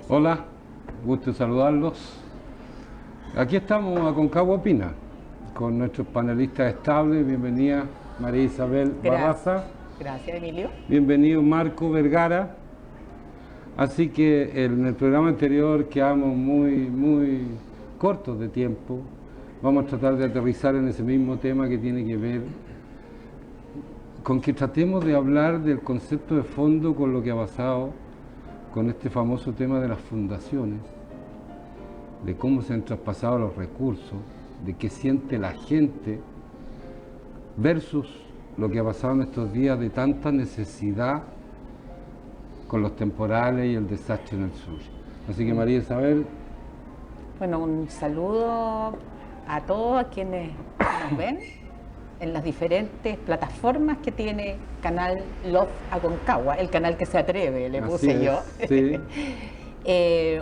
Hola, gusto saludarlos. Aquí estamos a Aconcagua Opina, con nuestros panelistas estables. Bienvenida María Isabel Barraza. Gracias, Emilio. Bienvenido Marco Vergara. Así que en el programa anterior quedamos muy cortos de tiempo. Vamos a tratar de aterrizar en ese mismo tema que tiene que ver con que tratemos de hablar del concepto de fondo con lo que ha pasado con este famoso tema de las fundaciones, de cómo se han traspasado los recursos, de qué siente la gente, versus lo que ha pasado en estos días de tanta necesidad con los temporales y el desastre en el sur. Así que María Isabel. Bueno, un saludo a todos quienes nos ven en las diferentes plataformas que tiene Canal Love Aconcagua, el canal que se atreve, le puse yo. Sí.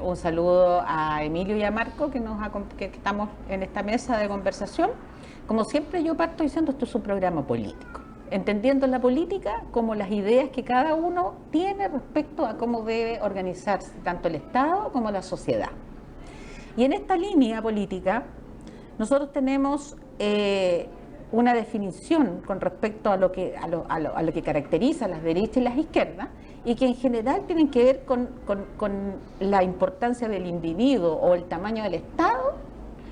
Un saludo a Emilio y a Marco que estamos en esta mesa de conversación. Como siempre yo parto diciendo, esto es un programa político, entendiendo la política como las ideas que cada uno tiene respecto a cómo debe organizarse tanto el Estado como la sociedad. Y en esta línea política nosotros tenemos una definición con respecto a lo que caracteriza a las derechas y las izquierdas, y que en general tienen que ver con la importancia del individuo o el tamaño del Estado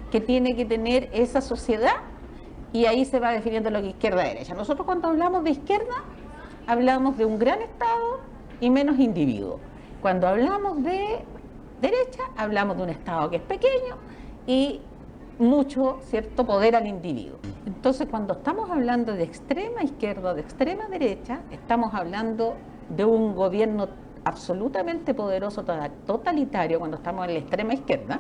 que tiene que tener esa sociedad, y ahí se va definiendo lo que es izquierda-derecha. Nosotros cuando hablamos de izquierda, hablamos de un gran Estado y menos individuo. Cuando hablamos de derecha, hablamos de un Estado que es pequeño y mucho, cierto, poder al individuo. Entonces, cuando estamos hablando de extrema izquierda o de extrema derecha, estamos hablando de un gobierno absolutamente poderoso, totalitario, cuando estamos en la extrema izquierda,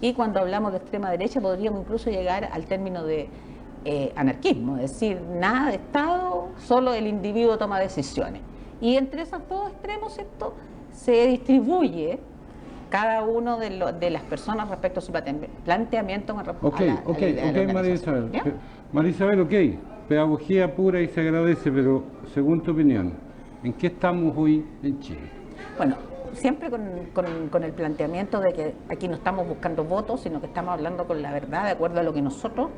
y cuando hablamos de extrema derecha podríamos incluso llegar al término de anarquismo, es decir, nada de Estado, solo el individuo toma decisiones. Y entre esos dos extremos, ¿cierto?, se distribuye cada uno de las personas respecto a su planteamiento con respecto a la María Isabel. ¿Ya? María Isabel, ok, pedagogía pura y se agradece, pero según tu opinión, ¿en qué estamos hoy en Chile? Bueno, siempre con el planteamiento de que aquí no estamos buscando votos, sino que estamos hablando con la verdad, de acuerdo a lo que nosotros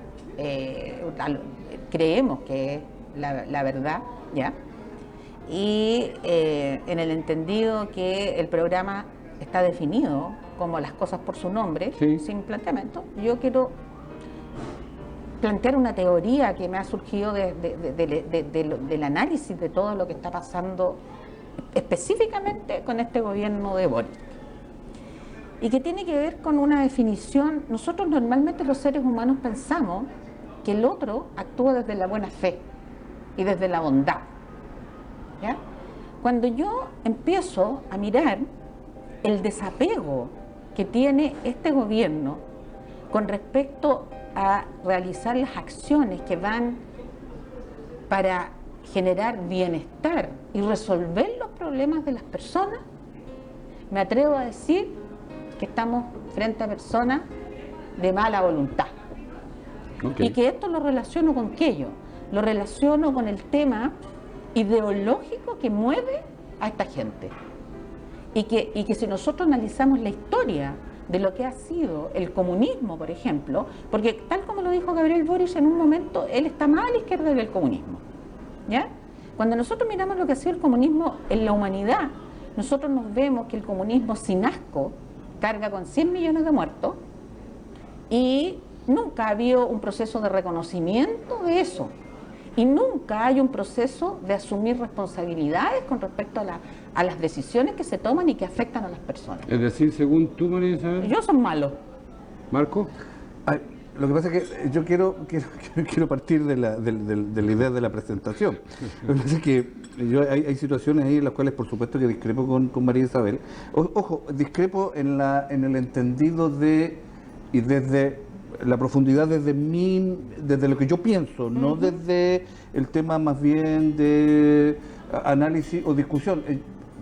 creemos que es la verdad, ¿ya? Y en el entendido que el programa está definido como las cosas por su nombre, sí, sin planteamiento, yo quiero plantear una teoría que me ha surgido del análisis de todo lo que está pasando específicamente con este gobierno de Boric, y que tiene que ver con una definición. Nosotros normalmente los seres humanos pensamos que el otro actúa desde la buena fe y desde la bondad, ¿ya? Cuando yo empiezo a mirar el desapego que tiene este gobierno con respecto a realizar las acciones que van para generar bienestar y resolver los problemas de las personas, me atrevo a decir que estamos frente a personas de mala voluntad. Okay. Y que esto lo relaciono con aquello, lo relaciono con el tema ideológico que mueve a esta gente. Y que si nosotros analizamos la historia de lo que ha sido el comunismo, por ejemplo, porque tal como lo dijo Gabriel Boric en un momento, él está más a la izquierda del comunismo, ¿ya? Cuando nosotros miramos lo que ha sido el comunismo en la humanidad, nosotros nos vemos que el comunismo sin asco carga con 100 millones de muertos, y nunca ha habido un proceso de reconocimiento de eso. Y nunca hay un proceso de asumir responsabilidades con respecto a las decisiones que se toman y que afectan a las personas. Es decir, según tú, María Isabel. Ellos son malos. ¿Marco? Ay, lo que pasa es que yo quiero partir de la idea de la presentación. Lo que pasa es que hay situaciones ahí en las cuales, por supuesto, que discrepo con María Isabel. Ojo, discrepo en el entendido de, y desde la profundidad desde lo que yo pienso, no desde el tema más bien de análisis o discusión,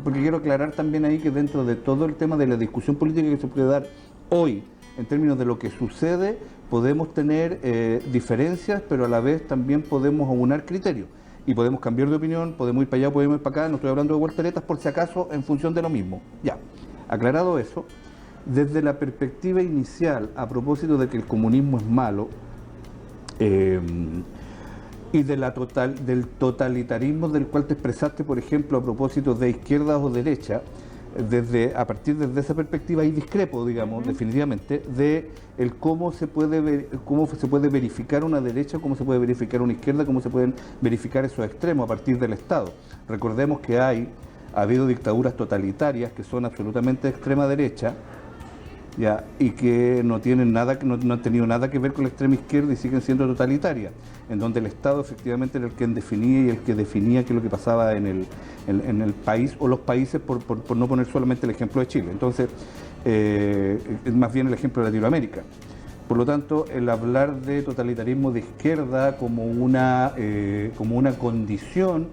porque quiero aclarar también ahí que dentro de todo el tema de la discusión política que se puede dar hoy, en términos de lo que sucede, podemos tener diferencias, pero a la vez también podemos aunar criterios. y podemos cambiar de opinión, podemos ir para allá, podemos ir para acá, no estoy hablando de volteretas por si acaso en función de lo mismo. Ya, aclarado eso, desde la perspectiva inicial, a propósito de que el comunismo es malo, y de del totalitarismo del cual te expresaste, por ejemplo, a propósito de izquierda o derecha, a partir de esa perspectiva ahí discrepo, digamos, definitivamente, de cómo se puede verificar una derecha, cómo se puede verificar una izquierda, cómo se pueden verificar esos extremos a partir del Estado. Recordemos que ha habido dictaduras totalitarias que son absolutamente de extrema derecha, ya, y que no tienen nada, no han tenido nada que ver con la extrema izquierda y siguen siendo totalitarias, en donde el Estado efectivamente era el que definía y el que definía qué es lo que pasaba en el país o los países, por no poner solamente el ejemplo de Chile. Entonces, es más bien el ejemplo de Latinoamérica. Por lo tanto, el hablar de totalitarismo de izquierda como una condición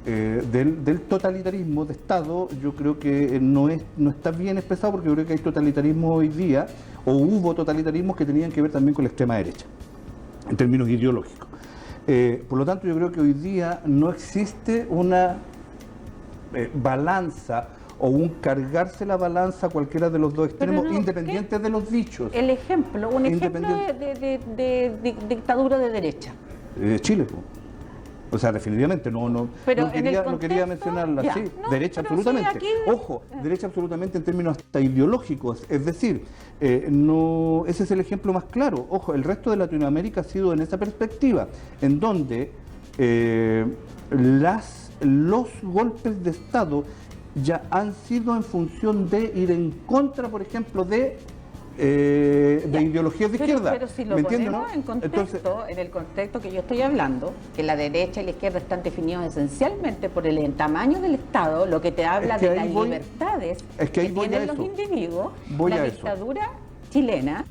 del totalitarismo de Estado, yo creo que no está bien expresado, porque yo creo que hay totalitarismo hoy día, o hubo totalitarismos que tenían que ver también con la extrema derecha, en términos ideológicos. Por lo tanto, yo creo que hoy día no existe una balanza o un cargarse la balanza a cualquiera de los dos extremos, independientes de los dichos. Un ejemplo de dictadura de derecha. Chile, pues. O sea, definitivamente, no quería mencionarla así. Derecha absolutamente. Sí, aquí... Ojo, derecha absolutamente en términos hasta ideológicos. Es decir, ese es el ejemplo más claro. Ojo, el resto de Latinoamérica ha sido en esa perspectiva, en donde los golpes de Estado ya han sido en función de ir en contra, por ejemplo, de ideologías de izquierda. Pero si lo ponemos en contexto, en el contexto que yo estoy hablando, que la derecha y la izquierda están definidos esencialmente por el tamaño del Estado, lo que te habla de las libertades que tienen los individuos, la dictadura chilena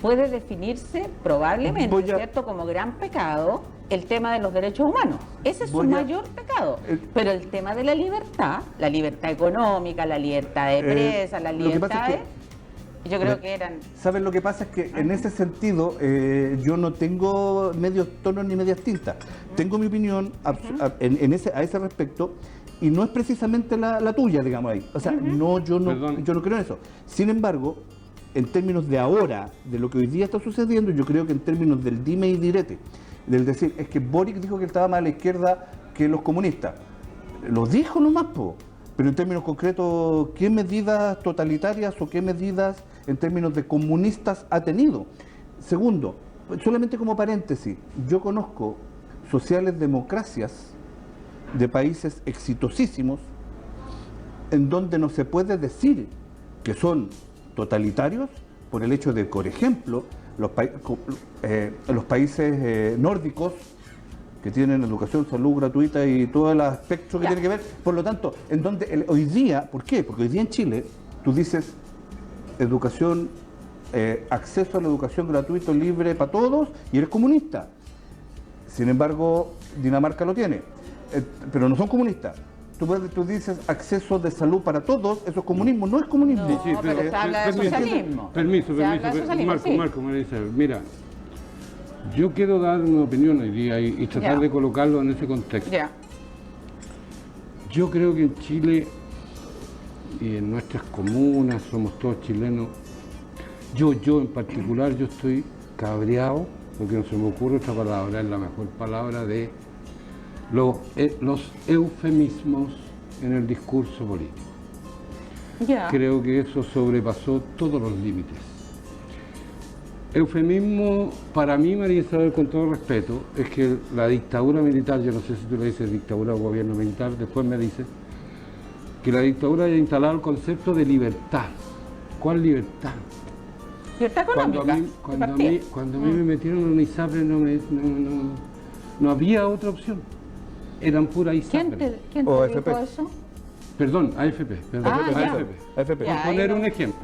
puede definirse probablemente, ¿cierto?, como gran pecado el tema de los derechos humanos. Ese es su mayor pecado. Pero el tema de la libertad económica, la libertad de prensa, la libertad yo creo que eran... ¿Sabes? Lo que pasa es que en ese sentido yo no tengo medios tonos ni medias tintas. Tengo mi opinión a ese respecto, y no es precisamente la tuya, digamos ahí. O sea, yo no creo en eso. Sin embargo, en términos de ahora, de lo que hoy día está sucediendo, yo creo que en términos del dime y direte, del decir, es que Boric dijo que él estaba más a la izquierda que los comunistas. Lo dijo nomás, pero en términos concretos, ¿qué medidas totalitarias o qué medidas en términos de comunistas ha tenido? Segundo, solamente como paréntesis, yo conozco sociales democracias de países exitosísimos en donde no se puede decir que son totalitarios por el hecho de, por ejemplo, los países nórdicos, que tienen educación, salud gratuita y todo el aspecto que tiene que ver. Por lo tanto, en donde hoy día, ¿por qué? Porque hoy día en Chile, tú dices educación, acceso a la educación gratuito, libre para todos, y eres comunista. Sin embargo, Dinamarca lo tiene, pero no son comunistas. Tú dices acceso de salud para todos, eso es comunismo, no es comunismo. No, sí, pero se habla de socialismo. Permiso, Marco, me dice, mira, yo quiero dar una opinión hoy día y tratar de colocarlo en ese contexto. Yo creo que en Chile y en nuestras comunas, somos todos chilenos, yo en particular, yo estoy cabreado, porque no se me ocurre esta palabra, es la mejor palabra, de los eufemismos en el discurso político. Creo que eso sobrepasó todos los límites. Eufemismo, para mí, María Isabel, con todo respeto, es que la dictadura militar, yo no sé si tú le dices dictadura o gobierno militar, después me dices que la dictadura haya instalado el concepto de libertad. ¿Cuál libertad? Libertad económica. Cuando a mí me metieron en ISAPRE no había otra opción. Eran pura ISAPRE. ¿Quién te dijo eso? Perdón, AFP. AFP. Por poner un ejemplo.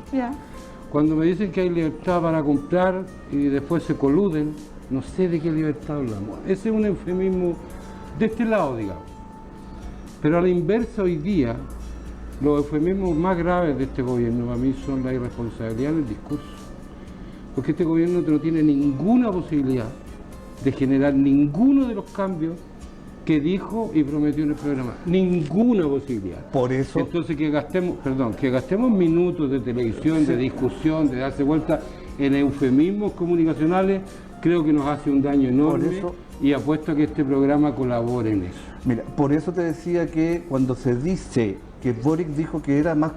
Cuando me dicen que hay libertad para comprar y después se coluden, no sé de qué libertad hablamos. Ese es un eufemismo de este lado, digamos. Pero a la inversa, hoy día, los eufemismos más graves de este gobierno para mí son la irresponsabilidad del discurso. Porque este gobierno no tiene ninguna posibilidad de generar ninguno de los cambios que dijo y prometió en el programa. Ninguna posibilidad. Por eso... Entonces que gastemos minutos de televisión, de discusión, de darse vuelta en eufemismos comunicacionales, creo que nos hace un daño enorme y apuesto a que este programa colabore en eso. Mira, por eso te decía que cuando se dice que Boric dijo que era más,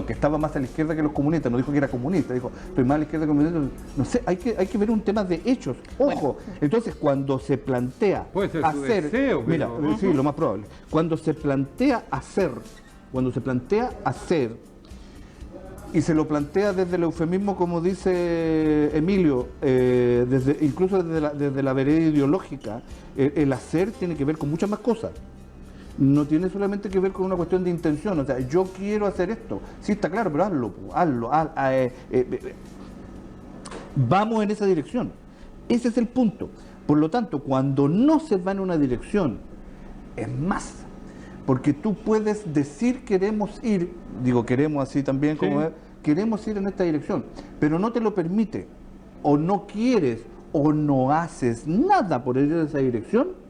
que estaba más a la izquierda que los comunistas, no dijo que era comunista, dijo, pero más a la izquierda que comunista, no sé, hay que ver un tema de hechos, ojo. Entonces, cuando se plantea puede ser hacer, su deseo, mira, pero... sí, lo más probable, cuando se plantea hacer, y se lo plantea desde el eufemismo, como dice Emilio, incluso desde la vereda ideológica, el hacer tiene que ver con muchas más cosas. No tiene solamente que ver con una cuestión de intención, o sea, yo quiero hacer esto, sí está claro, pero hazlo. Vamos en esa dirección, ese es el punto. Por lo tanto, cuando no se va en una dirección, es más, porque tú puedes decir queremos ir, digo queremos así también, como sí. Queremos ir en esta dirección, pero no te lo permite, o no quieres, o no haces nada por ir en esa dirección.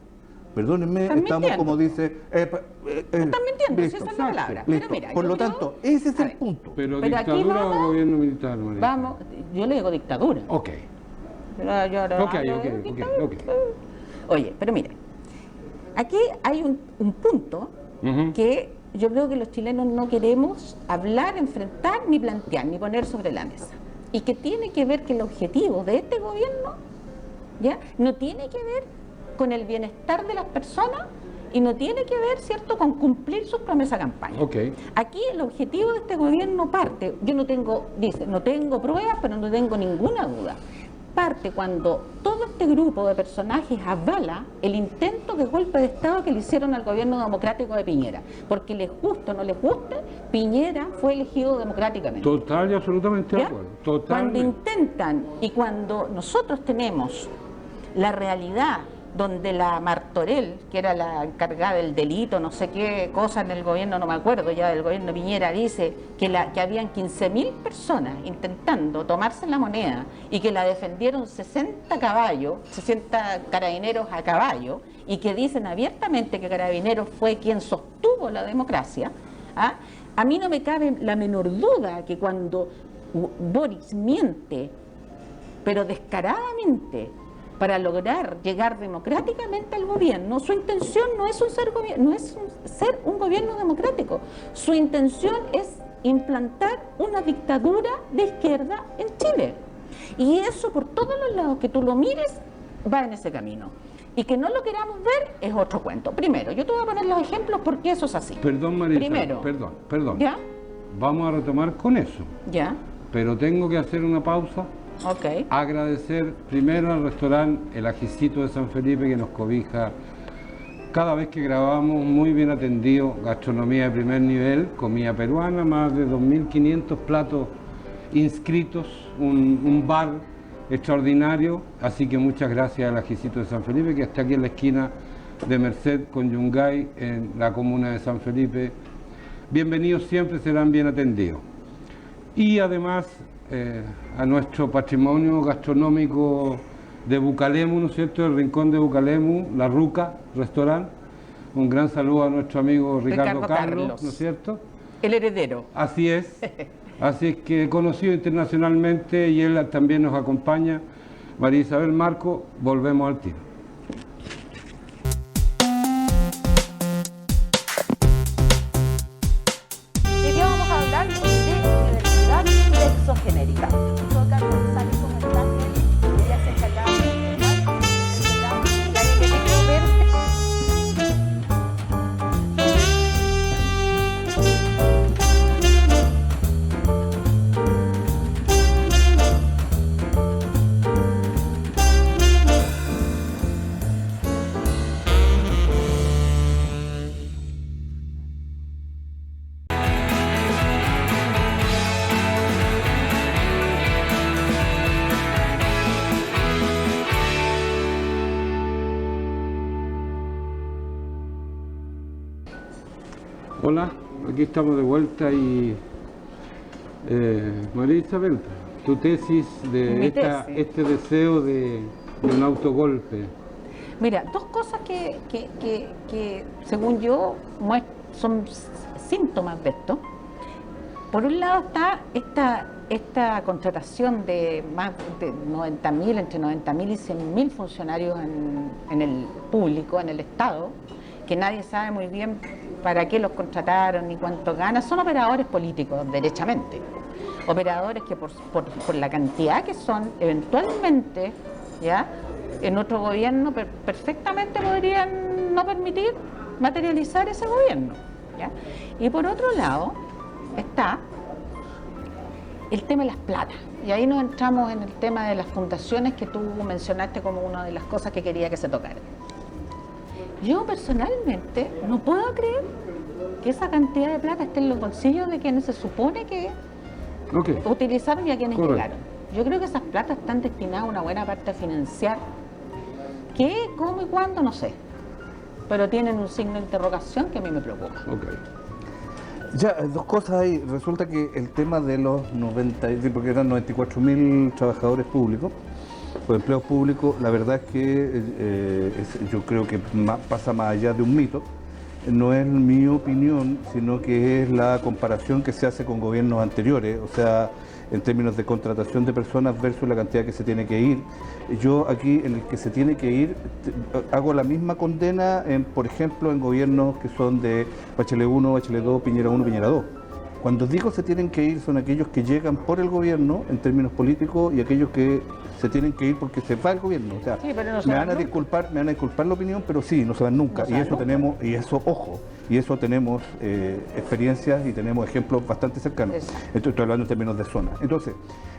Perdónenme, estamos como dice... están mintiendo, si esa es la palabra. Pero mira, por lo tanto, ese es el punto. Pero aquí ¿dictadura vamos, o gobierno militar, María? Vamos, yo le digo dictadura. Ok. Ok. Oye, pero mira, aquí hay un punto que yo creo que los chilenos no queremos hablar, enfrentar, ni plantear, ni poner sobre la mesa. Y que tiene que ver que el objetivo de este gobierno, ¿ya?, no tiene que ver con el bienestar de las personas y no tiene que ver, ¿cierto?, con cumplir sus promesas de campaña. Okay. Aquí el objetivo de este gobierno parte, no tengo pruebas, pero no tengo ninguna duda, parte cuando todo este grupo de personajes avala el intento de golpe de Estado que le hicieron al gobierno democrático de Piñera, porque les guste o no les guste, Piñera fue elegido democráticamente. Total y absolutamente de acuerdo. Cuando intentan y cuando nosotros tenemos la realidad donde la Martorell, que era la encargada del delito, no sé qué cosa en el gobierno, no me acuerdo ya, del gobierno Piñera, dice que habían 15.000 personas intentando tomarse la moneda y que la defendieron 60 carabineros a caballo, y que dicen abiertamente que Carabineros fue quien sostuvo la democracia, a mí no me cabe la menor duda que cuando Boric miente, pero descaradamente, para lograr llegar democráticamente al gobierno, su intención no es ser un gobierno democrático, su intención es implantar una dictadura de izquierda en Chile. Y eso, por todos los lados que tú lo mires, va en ese camino. Y que no lo queramos ver es otro cuento. Primero, yo te voy a poner los ejemplos porque eso es así. Perdón, María. Primero, perdón. ¿ya? Vamos a retomar con eso. ¿Ya? Pero tengo que hacer una pausa. Ok. Agradecer primero al restaurante El Ajicito de San Felipe, que nos cobija cada vez que grabamos, muy bien atendido, gastronomía de primer nivel, comida peruana, más de 2.500 platos inscritos, un bar extraordinario, así que muchas gracias al Ajicito de San Felipe, que está aquí en la esquina de Merced con Yungay, en la comuna de San Felipe. Bienvenidos siempre, serán bien atendidos. Y además a nuestro patrimonio gastronómico de Bucalemu, ¿no es cierto?, el rincón de Bucalemu, La Ruca, restaurante. Un gran saludo a nuestro amigo Ricardo Carlos, ¿no es cierto? El heredero. Así es. Así es que conocido internacionalmente, y él también nos acompaña. María Isabel, Marco, volvemos al tiro. Hoy día vamos a hablar de universidad sexogenérica. Toca González, ¿cómo estás? Ella se encargaba de informar el programa y alguien que quiero ver. Hola, aquí estamos de vuelta y María Isabel, tu tesis de Mi tesis. este deseo de un autogolpe. Mira, dos cosas que según yo son síntomas de esto. Por un lado está esta contratación de más de 90.000, entre 90.000 y 100.000 funcionarios en el público, en el Estado, que nadie sabe muy bien para qué los contrataron ni cuánto ganan. Son operadores políticos, derechamente. Operadores que por la cantidad que son, eventualmente, ¿ya?, en otro gobierno perfectamente podrían no permitir materializar ese gobierno, ¿ya? Y por otro lado está el tema de las platas, y ahí nos entramos en el tema de las fundaciones que tú mencionaste como una de las cosas que quería que se tocara. Yo personalmente no puedo creer que esa cantidad de plata esté en los bolsillos de quienes se supone que utilizaron y a quienes llegaron. Yo creo que esas platas están destinadas a una buena parte a financiar. ¿Qué, cómo y cuándo? No sé. Pero tienen un signo de interrogación que a mí me preocupa. Ya, dos cosas ahí. Resulta que el tema de los 90, porque eran 94.000 trabajadores públicos, o empleos públicos, la verdad es que yo creo que pasa más allá de un mito. No es mi opinión, sino que es la comparación que se hace con gobiernos anteriores, o sea, en términos de contratación de personas versus la cantidad que se tiene que ir. Yo aquí, en el que se tiene que ir, hago la misma condena, por ejemplo, en gobiernos que son de Bachelet 1, Bachelet 2, Piñera 1, Piñera 2. Cuando digo se tienen que ir, son aquellos que llegan por el gobierno en términos políticos y aquellos que se tienen que ir porque se va el gobierno. O sea, sí, pero no se me van a disculpar la opinión, pero sí, no se van nunca. Y eso tenemos, y eso tenemos experiencias y tenemos ejemplos bastante cercanos. Estoy hablando en términos de zona. Entonces,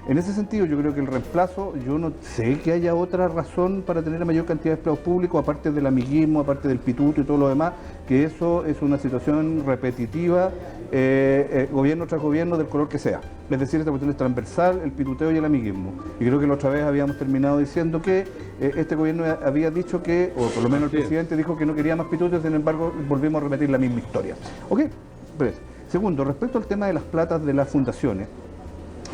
en ese sentido, yo creo que el reemplazo, yo no sé que haya otra razón para tener la mayor cantidad de empleados públicos, aparte del amiguismo, aparte del pituto y todo lo demás, que eso es una situación repetitiva, gobierno tras gobierno, del color que sea. Es decir, esta cuestión es transversal, el pituteo y el amiguismo. Y creo que la otra vez habíamos terminado diciendo que este gobierno había dicho que, o por lo menos el presidente dijo que no quería más pitutos, sin embargo, volvimos a repetir la misma historia. ¿Ok? Pues, segundo, respecto al tema de las platas de las fundaciones,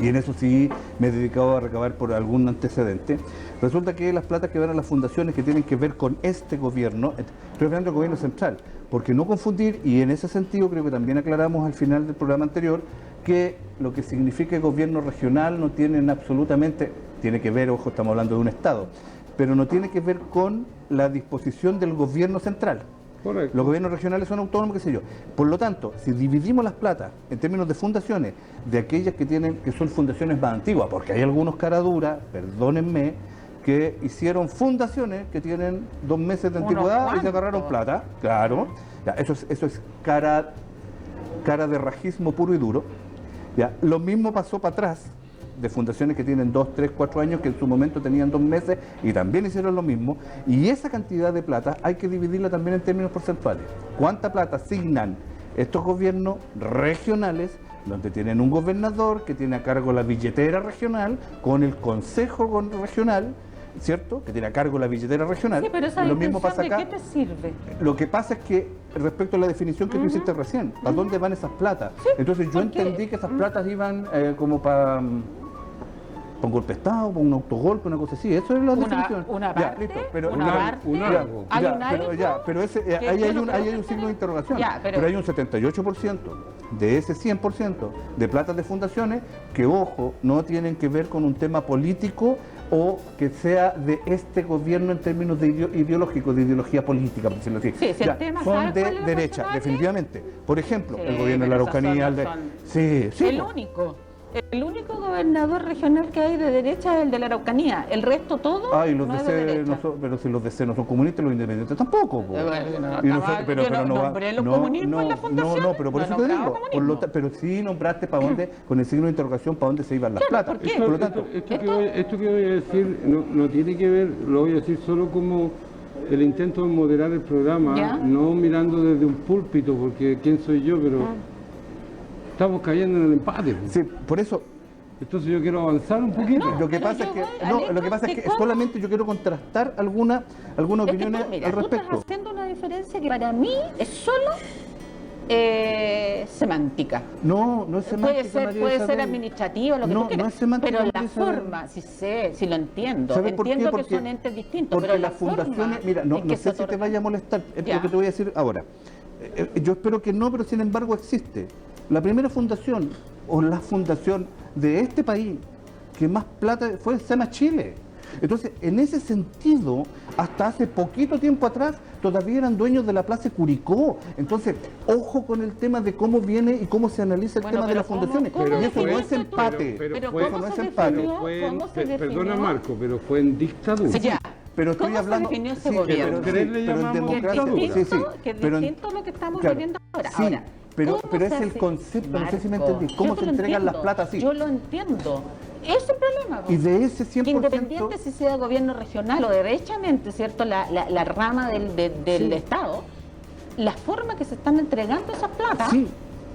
y en eso sí me he dedicado a recabar por algún antecedente, resulta que las platas que van a las fundaciones que tienen que ver con este gobierno, estoy hablando del gobierno central, porque no confundir, y en ese sentido creo que también aclaramos al final del programa anterior, que lo que significa el gobierno regional no tienen absolutamente, tiene que ver, ojo, estamos hablando de un Estado, pero no tiene que ver con la disposición del gobierno central. Correcto. Los gobiernos regionales son autónomos, qué sé yo. Por lo tanto, si dividimos las platas en términos de fundaciones, de aquellas que son fundaciones más antiguas, porque hay algunos caraduras, perdónenme, que hicieron fundaciones que tienen 2 meses de antigüedad y se agarraron plata, claro, ya, eso es cara de rajismo puro y duro. Ya, lo mismo pasó para atrás, de fundaciones que tienen 2, 3, 4 años, que en su momento tenían 2 meses y también hicieron lo mismo, y esa cantidad de plata hay que dividirla también en términos porcentuales. ¿Cuánta plata asignan estos gobiernos regionales, donde tienen un gobernador que tiene a cargo la billetera regional, con el consejo regional, ¿cierto?, que tiene a cargo la billetera regional? Sí, pero esa lo mismo pasa acá. ¿de qué te sirve? Lo que pasa es que, respecto a la definición que tú hiciste recién, ¿para dónde van esas platas? Sí, entonces yo entendí que esas platas iban como para un golpe de Estado, para un autogolpe, una cosa así. Eso es la definición. Una Ya, parte, listo, pero una parte, hay un algo pero que ahí yo hay no un signo de interrogación. Ya, pero hay un 78% de ese 100% de platas de fundaciones que, ojo, no tienen que ver con un tema político o que sea de este gobierno en términos de ideológicos, de ideología política, por decirlo así. Sí, si ya, el tema, son ¿sabes de cuál es lo derecha, razonable? definitivamente. Por ejemplo, Sí, el gobierno de la pero esas Araucanía, son el único gobernador regional que hay de derecha es el de la Araucanía. El resto todo Ah, y los no es DC de derecha. pero si los DC no son comunistas, los independientes tampoco. Po. Bueno, Y no son- yo no nombré los comunismos en la fundación. No, pero por eso te digo. Pero sí nombraste para dónde, con el signo de interrogación, para dónde se iban las Claro, platas. ¿por qué? Por lo tanto, Esto que voy a decir no tiene que ver, lo voy a decir solo como el intento de moderar el programa, ¿Ya? no mirando desde un púlpito, porque quién soy yo, pero estamos cayendo en el empate. sí, por eso. Entonces yo quiero avanzar un poquito. Lo que pero pasa es yo que, voy, lo que pasa es que ¿cómo? solamente yo quiero contrastar algunas Es que opiniones tú, mira, al tú estás respecto. haciendo una diferencia que para mí es solo semántica. No, no es semántica. Puede ser administrativo, lo que tú quieras, no es semántica, pero la María Isabel. forma, sí lo entiendo. ¿Sabes por qué? Entiendo que Porque- son entes distintos, Porque pero las la forma fundaciones, mira, no en que sé se si te otorga- vaya a molestar, es Ya. lo que te voy a decir ahora. Yo espero que no, pero sin embargo existe. La primera fundación, o la fundación de este país, que más plata fue Sana Chile. Entonces, en ese sentido, hasta hace poquito tiempo atrás, todavía eran dueños de la Plaza Curicó. Entonces, ojo con el tema de cómo viene y cómo se analiza el Bueno, tema de pero las fundaciones. ¿cómo y eso no es definiste tú? empate. Pero fue- ¿cómo no es se empate. definió? Fue en- ¿Cómo se perdona definió? Marco, pero fue en dictadura. Sí, ya. Pero estoy ¿Cómo hablando. se definió ese sí, gobierno? pero le llamamos Que es democracia. dictadura. distinto, Sí, que es pero- distinto a lo que estamos claro, viviendo ahora. sí, Ahora, pero ¿cómo es se el hace? concepto, no sé si me Marco, entendí, cómo yo se te lo entregan las entiendo, platas así. Yo lo entiendo. Ese es el problema. Y de ese 100%. Que independiente si sea gobierno regional o derechamente, ¿cierto? La rama del Sí. Estado, la forma que se están entregando esas platas Sí.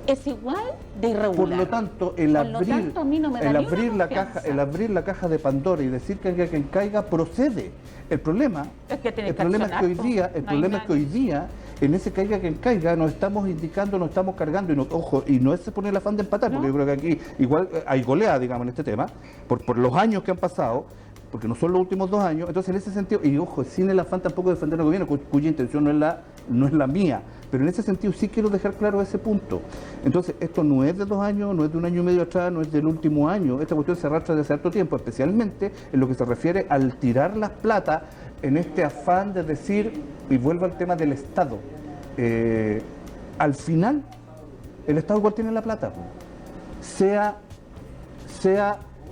es igual de irregular. Por lo tanto, el Por lo tanto, a mí no me da el ni una abrir la confianza. caja, el abrir la caja de Pandora y decir que hay quien caiga procede. El problema, Es que tienes el que problema es que hoy accionar, día, po. el No hay problema es que nada. hoy día en ese caiga quien caiga nos estamos indicando, nos estamos cargando y no, ojo, y no es poner el afán de empatar, porque No. yo creo que aquí igual hay golea, digamos, en este tema, por los años que han pasado, porque no son los últimos 2 años, entonces en ese sentido, y ojo, sin el afán tampoco de defender al gobierno, cuya intención no es la mía, pero en ese sentido sí quiero dejar claro ese punto. Entonces, esto no es de 2 años, no es de 1 año y medio atrás, no es del último año, esta cuestión se arrastra desde hace harto tiempo, especialmente en lo que se refiere al tirar las plata en este afán de decir, y vuelvo al tema del Estado, al final, el Estado igual tiene la plata, po. sea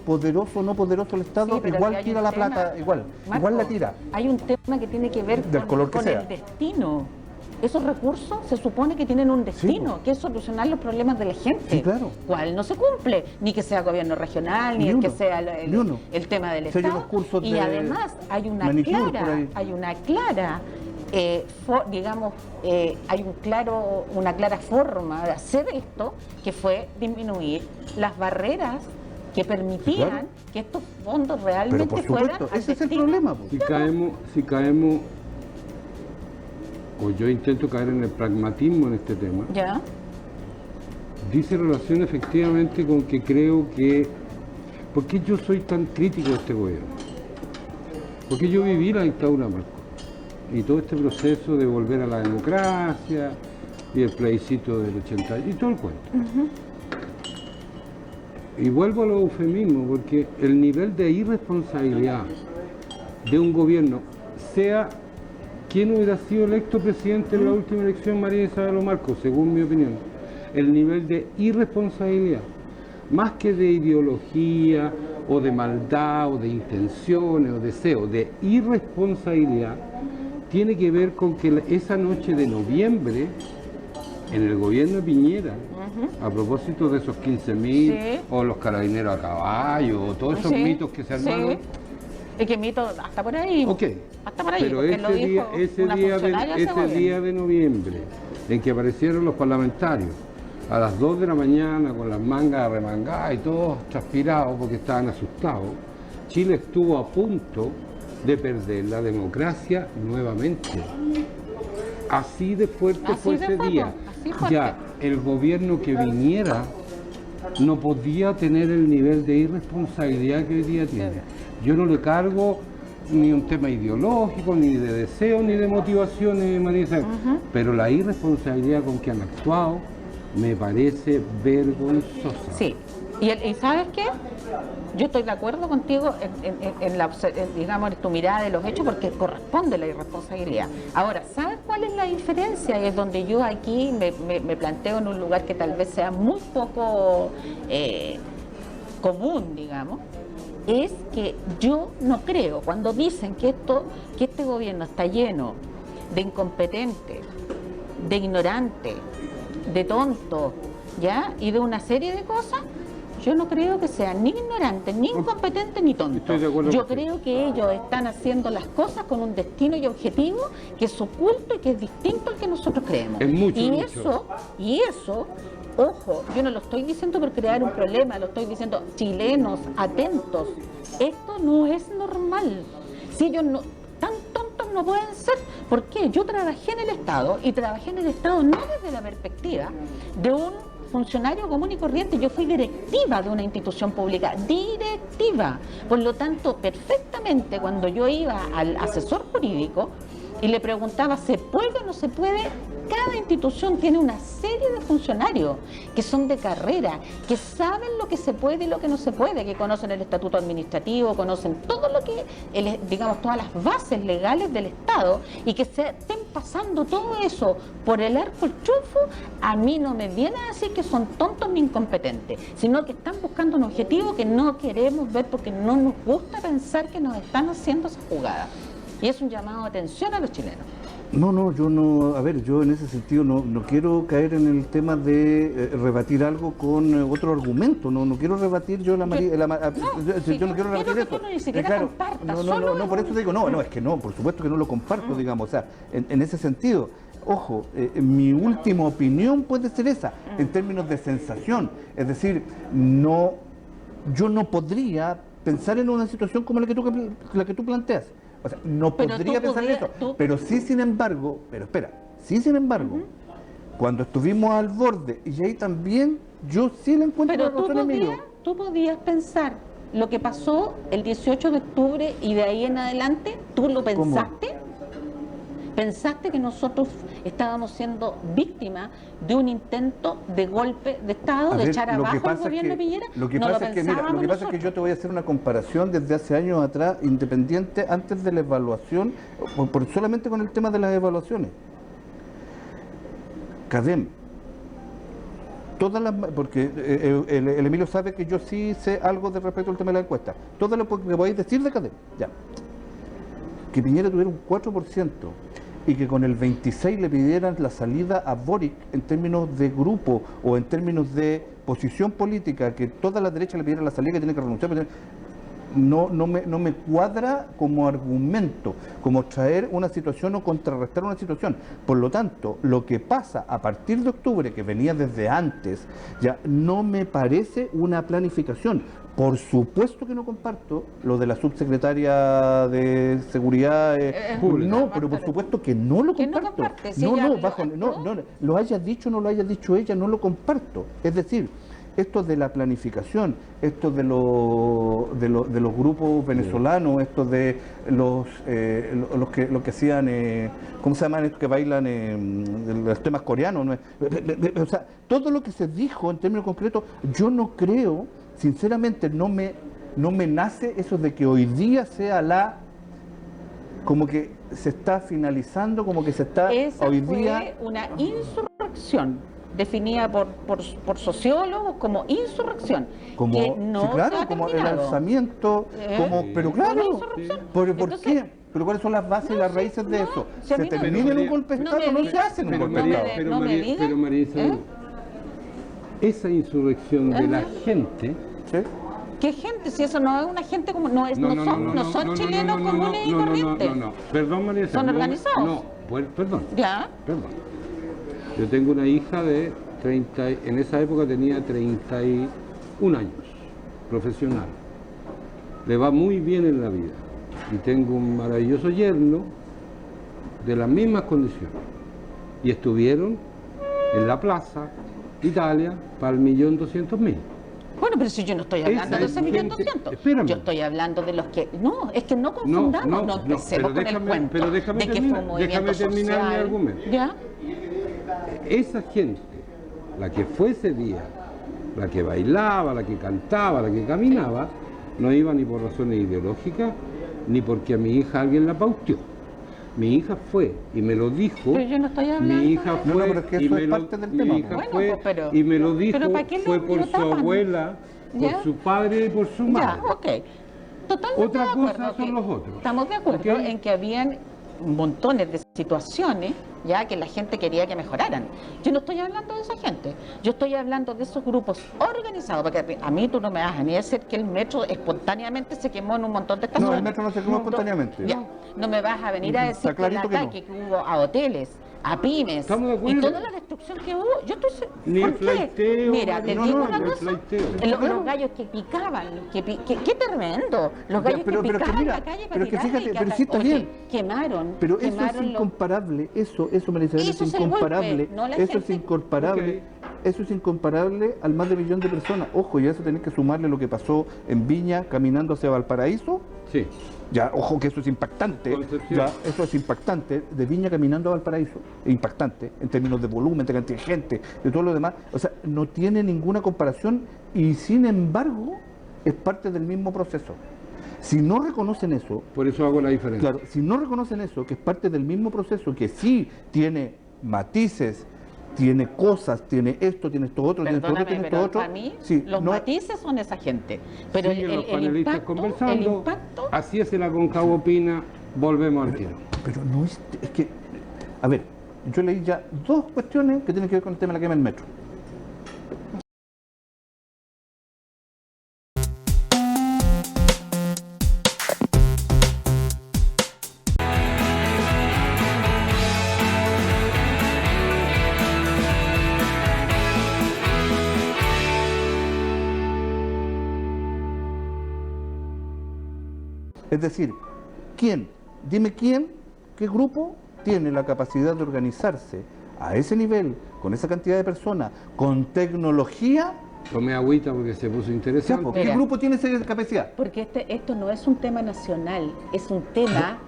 poderoso o no poderoso el Estado, Sí, pero igual aquí hay tira un la tema. plata, igual Marco, la tira. Hay un tema que tiene que ver Del color que con sea. el destino. Esos recursos se supone que tienen un destino, que es solucionar los problemas de la gente. Sí, claro. ¿Cuál no se cumple? Ni que sea gobierno regional, ni Ni el que uno, sea ni uno. el tema del Si hay Estado. unos cursos Y de además hay una manicure por clara, ahí. hay una clara, una clara forma de hacer esto, que fue disminuir las barreras que permitían claro. que estos fondos Pero realmente por fueran supuesto, al ese es el destino. problema, po. Si caemos, o yo intento caer en el pragmatismo en este tema, ¿Ya? dice relación efectivamente con que creo que... ¿Por qué yo soy tan crítico de este gobierno? Porque yo viví la dictadura, Marco, y todo este proceso de volver a la democracia, y el plebiscito del 80, y todo el cuento. Y vuelvo a los eufemismos, porque el nivel de irresponsabilidad de un gobierno, sea quien hubiera sido electo presidente en la última elección, María Isabel o Marcos, según mi opinión, el nivel de irresponsabilidad, más que de ideología o de maldad o de intenciones o deseos, de irresponsabilidad, tiene que ver con que esa noche de noviembre, en el gobierno de Piñera, a propósito de esos 15.000, Sí. o los carabineros a caballo, o todos esos Sí, mitos que se armaron. sí. Es que mito hasta por ahí. Ok, Hasta por ahí. pero porque lo ese dijo una funcionaria de ese gobierno. día de noviembre, en que aparecieron los parlamentarios, a las 2 de la mañana, con las mangas remangadas y todos transpirados porque estaban asustados, Chile estuvo a punto de perder la democracia nuevamente. Así de fuerte Así fue de ese fuerte, día. así fuerte. Ya el gobierno que viniera no podía tener el nivel de irresponsabilidad que hoy día tiene. Yo no le cargo ni un tema ideológico, ni de deseo, ni de motivaciones, Marisa, pero la irresponsabilidad con que han actuado me parece vergonzosa. Sí. ¿Y sabes qué? Yo estoy de acuerdo contigo digamos, en tu mirada de los hechos, porque corresponde la irresponsabilidad. Ahora, ¿sabes cuál es la diferencia? Y es donde yo aquí me planteo en un lugar que tal vez sea muy poco común, digamos, es que yo no creo, cuando dicen que este gobierno está lleno de incompetentes, de ignorantes, de tontos, ¿ya? Y de una serie de cosas, yo no creo que sean ni ignorantes, ni incompetentes, ni tontos. Estoy de acuerdo Yo contigo. creo que ellos están haciendo las cosas con un destino y objetivo que es oculto y que es distinto al que nosotros creemos. Es mucho, y mucho. eso, ojo, yo no lo estoy diciendo por crear un problema, lo estoy diciendo, chilenos, atentos, esto no es normal. Si ellos no, tan tontos no pueden ser. ¿Por qué? Yo trabajé en el Estado y trabajé en el Estado no desde la perspectiva de un funcionario común y corriente. Yo fui directiva de una institución pública, directiva. Por lo tanto, perfectamente cuando yo iba al asesor jurídico y le preguntaba, ¿se puede o no se puede? Cada institución tiene una serie de funcionarios que son de carrera, que saben lo que se puede y lo que no se puede, que conocen el estatuto administrativo, conocen todo lo que, digamos, todas las bases legales del Estado, y que se estén pasando todo eso por el arco del triunfo. A mí no me viene a decir que son tontos ni incompetentes, sino que están buscando un objetivo que no queremos ver porque no nos gusta pensar que nos están haciendo esa jugada. Y es un llamado de atención a los chilenos. No, yo no, a ver, yo en ese sentido no quiero caer en el tema de rebatir algo con otro argumento, no quiero rebatir yo la María, yo no quiero rebatir eso. Ni siquiera claro, compartas, no, por eso te digo, no, es que no, por supuesto que no lo comparto, digamos, o sea, en ese sentido, ojo, mi última opinión puede ser esa, en términos de sensación, es decir, yo no podría pensar en una situación como la que tú planteas. O sea, no podría pensar en eso, pero sí, sin embargo, cuando estuvimos al borde, y ahí también yo sí le encuentro la razón a Emilio. Tú podías pensar lo que pasó el 18 de octubre y de ahí en adelante, ¿tú lo pensaste? ¿Cómo? ¿Pensaste que nosotros estábamos siendo víctimas de un intento de golpe de Estado, de echar abajo al gobierno de Piñera? Lo que pasa es que yo te voy a hacer una comparación desde hace años atrás, independiente, antes de la evaluación, solamente con el tema de las evaluaciones. CADEM, porque el Emilio sabe que yo sí sé algo de respecto al tema de la encuesta. Todo lo que podéis decir de CADEM, ya. Que Piñera tuviera un 4%. Y que con el 26 le pidieran la salida a Boric en términos de grupo o en términos de posición política, que toda la derecha le pidiera la salida, que tiene que renunciar, no me cuadra como argumento, como traer una situación o contrarrestar una situación. Por lo tanto, lo que pasa a partir de octubre, que venía desde antes, ya no me parece una planificación. Por supuesto que no comparto lo de la subsecretaria de Seguridad no, pero por supuesto que no lo comparto. Lo haya dicho o no lo haya dicho ella, no lo comparto. Es decir, esto de la planificación, esto de los grupos venezolanos, esto de los que hacían, ¿cómo se llaman estos que bailan los temas coreanos? ¿No? O sea, todo lo que se dijo en términos concretos, yo no creo. Sinceramente no me nace eso de que hoy día como que se está finalizando, como que se está hoy día... Fue una insurrección definida por sociólogos como insurrección. Como, que no sí, claro, se ha como el terminado. alzamiento, pero claro, ¿por qué? ¿Pero cuáles son las bases y las raíces de eso? ¿Se termina en un golpe de Estado? No se hace en un golpe de Estado. Pero María Isabel, esa insurrección de la gente... ¿Sí? ¿Qué gente? Si eso no es una gente como... No son chilenos comunes y corrientes. Perdón, María Isabel. ¿Son organizados? No, perdón. ¿Ya? Perdón. Yo tengo una hija de 30... En esa época tenía 31 años, profesional. Le va muy bien en la vida. Y tengo un maravilloso yerno de las mismas condiciones. Y estuvieron en la plaza Italia para el 1.200.000. Bueno, pero si yo no estoy hablando de ese 1.200.000, yo estoy hablando de los que... No, es que no confundamos, no empecemos con el cuento de que fue un movimiento social. Déjame terminar mi argumento. ¿Ya? Esa gente, la que fue ese día, la que bailaba, la que cantaba, la que caminaba, no iba ni por razones ideológicas, ni porque a mi hija alguien la pauteó. Mi hija fue y me lo dijo. Pero yo no estoy hablando. Mi hija fue pero es que eso es parte del tema. Mi hija fue y me lo dijo, fue por su abuela, ¿ya? por su padre y por su madre. Ya, ok. Totalmente Otra de acuerdo, cosa son los otros. Estamos de acuerdo en que habían montones de situaciones ya que la gente quería que mejoraran. Yo no estoy hablando de esa gente, yo estoy hablando de esos grupos organizados, porque a mí tú no me vas a ni decir que el metro espontáneamente se quemó en un montón de estaciones. No, el metro no se quemó espontáneamente. Ya, no me vas a venir a decir que el ataque que hubo a hoteles, a pymes y toda la destrucción destrucción que hubo, yo estoy Ni ¿por el qué? flaiteo, Mira, te no, digo no, una el cosa, flaiteo. los gallos que picaban, qué tremendo, los Ya, gallos pero que que picaban mira, la calle para pero que tirarle fíjate, y pero sí está oye, bien. quemaron, Pero eso es quemaron los... incomparable, eso María Isabel, Eso es es el incomparable, golpe, no la eso es gente. incomparable, eso es incomparable al más de 1 millón de personas. Ojo, y a eso tenés que sumarle lo que pasó en Viña caminando hacia Valparaíso. Sí. Ya, ojo que eso es impactante, Concepción. ya, eso es impactante, de Viña caminando a Valparaíso, es impactante en términos de volumen, de cantidad de gente, de todo lo demás, o sea, no tiene ninguna comparación y sin embargo es parte del mismo proceso. Si no reconocen eso, Por eso hago la diferencia. claro, si no reconocen eso, que es parte del mismo proceso, que sí tiene matices, tiene cosas, tiene esto otro, tiene esto otro, Perdóname, tiene esto pero otro, para mí sí, los no- matices son esa gente, pero Siguen los panelistas conversando, impacto, así es la Concagua opina, volvemos al tiro. Pero no es que, a ver, yo leí ya 2 cuestiones que tienen que ver con el tema de la quema del metro. Es decir, ¿quién? Dime quién, qué grupo tiene la capacidad de organizarse a ese nivel, con esa cantidad de personas, con tecnología. Tomé agüita porque se puso O sea, interesante. ¿qué Mira. grupo tiene esa capacidad? porque esto no es un tema nacional, es un tema